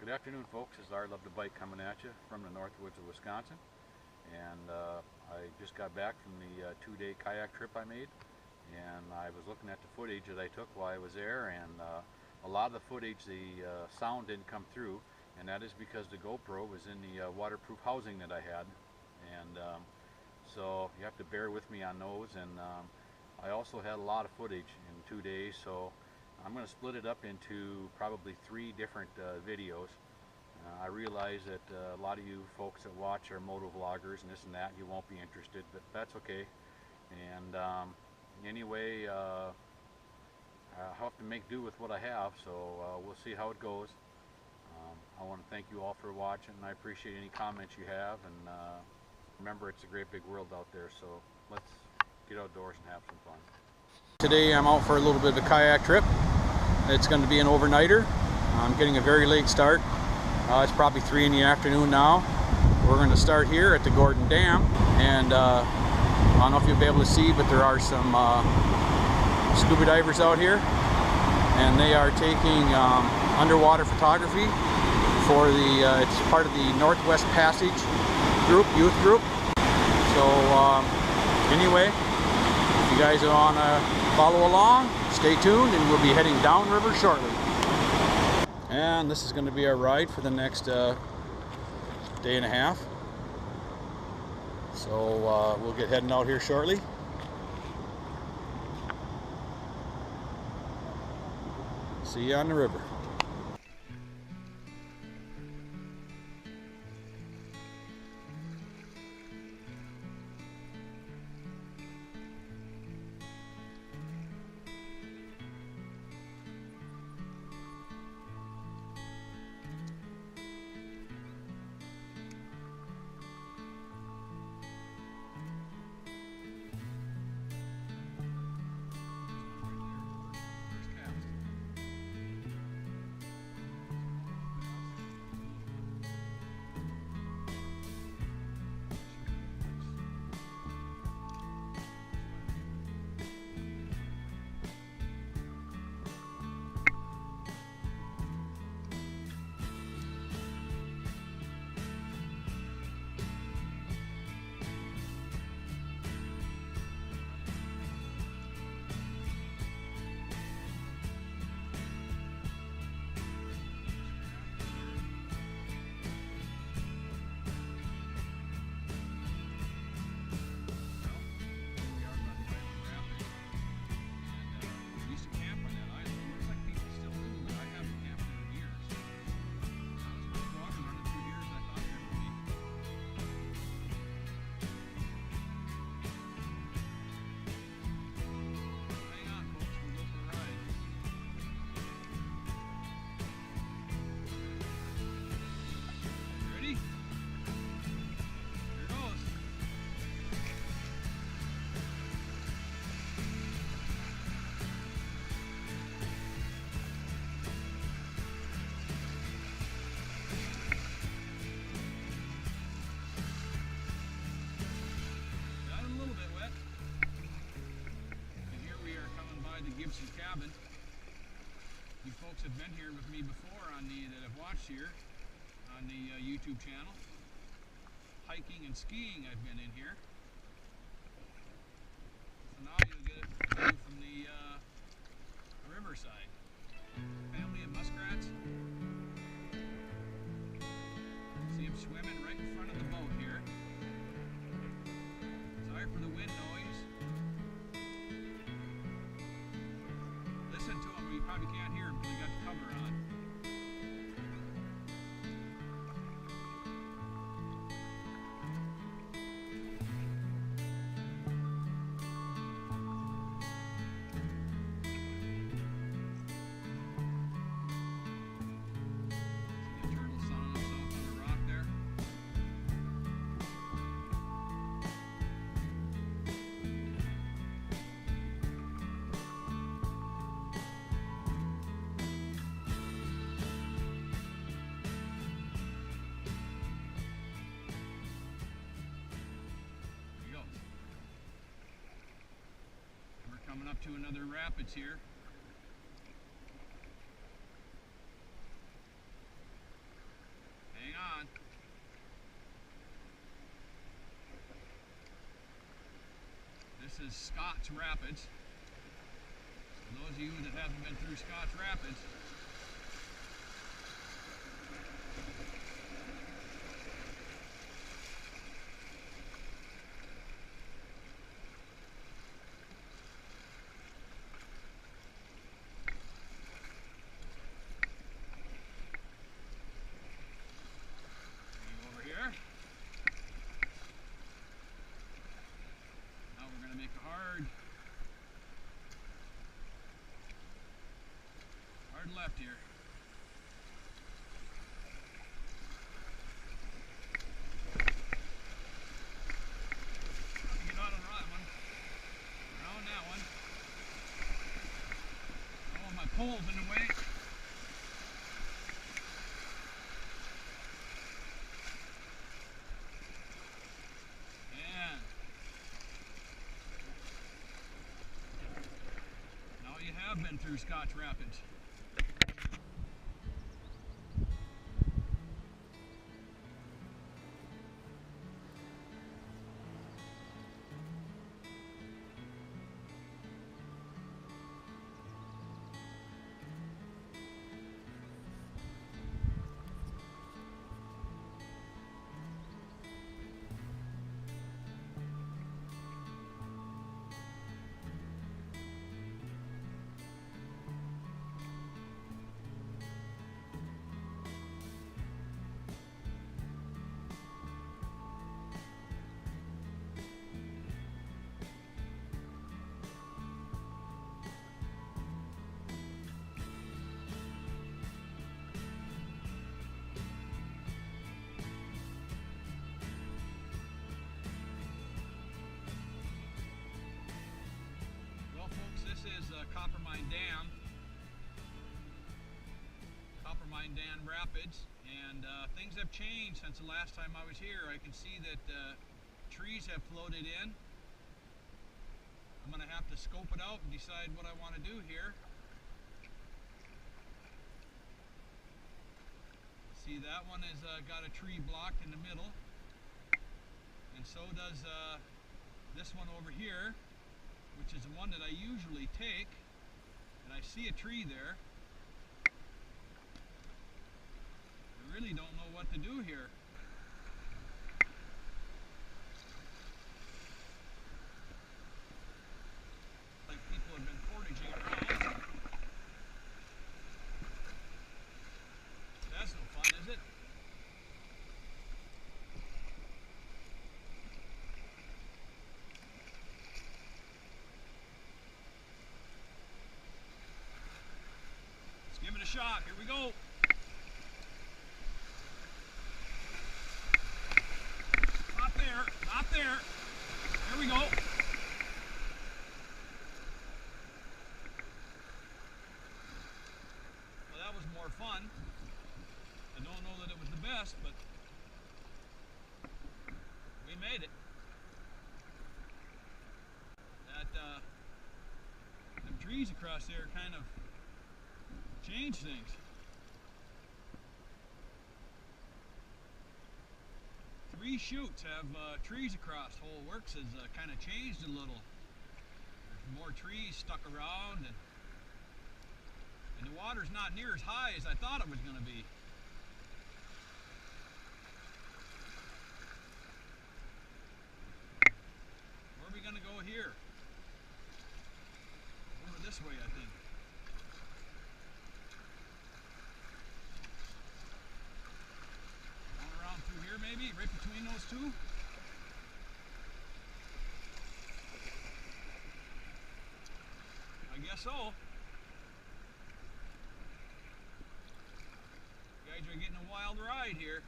Good afternoon, folks. This is our Love to Bike coming at you from the north woods of Wisconsin. And I just got back from the 2-day kayak trip I made, and I was looking at the footage that I took while I was there, and a lot of the footage, the sound didn't come through, and that is because the GoPro was in the waterproof housing that I had. And so you have to bear with me on those. And I also had a lot of footage in 2 days, so I'm going to split it up into probably 3 different videos. I realize that a lot of you folks that watch are moto vloggers and this and that, you won't be interested, but that's okay. And anyway, I'll have to make do with what I have, so we'll see how it goes. I want to thank you all for watching, and I appreciate any comments you have. And remember, it's a great big world out there, so let's get outdoors and have some fun. Today I'm out for a little bit of a kayak trip. It's going to be an overnighter. I'm getting a very late start. It's probably 3 in the afternoon now. We're going to start here at the Gordon Dam, and I don't know if you'll be able to see, but there are some scuba divers out here, and they are taking underwater photography for the it's part of the Northwest Passage group, youth group. So anyway, if you guys want to follow along, stay tuned, and we'll be heading downriver shortly. And this is going to be our ride for the next day and a half. So we'll get heading out here shortly. See you on the river. Cabin. You folks have been here with me before that have watched here on the YouTube channel. Hiking and skiing, I've been in here. So now you'll get a view from the riverside. Family of muskrats. See them swimming right in front of the boat here. Sorry for the wind noise. Listen to them, you probably can't hear them because they got the cover on. See the turtle sunning himself on the rock there? Coming up to another rapids here. This is Scotts Rapids. For those of you that haven't been through Scotts Rapids, over here. Now we're going to make a hard left here. Get out on that one. Around that one. Oh, my pole's in the way. And now you have been through Scotts Rapids. This is Coppermine Dam Rapids, and things have changed since the last time I was here. I can see that trees have floated in. I'm going to have to scope it out and decide what I want to do here. See, that one has got a tree blocked in the middle, and so does this one over here, which is the one that I usually take, and I see a tree there. I really don't know what to do here. Like people have been portaging around. That's no fun, is it? Give it a shot. Here we go. Not there. Not there. Here we go. Well, that was more fun. I don't know that it was the best, but we made it. Them trees across there kind of change things. Three chutes have trees across. Whole works has kind of changed a little. There's more trees stuck around, and the water's not near as high as I thought it was going to be. Where are we going to go here? Over this way, I think. Through here maybe, right between those two. I guess so. You guys are getting a wild ride here.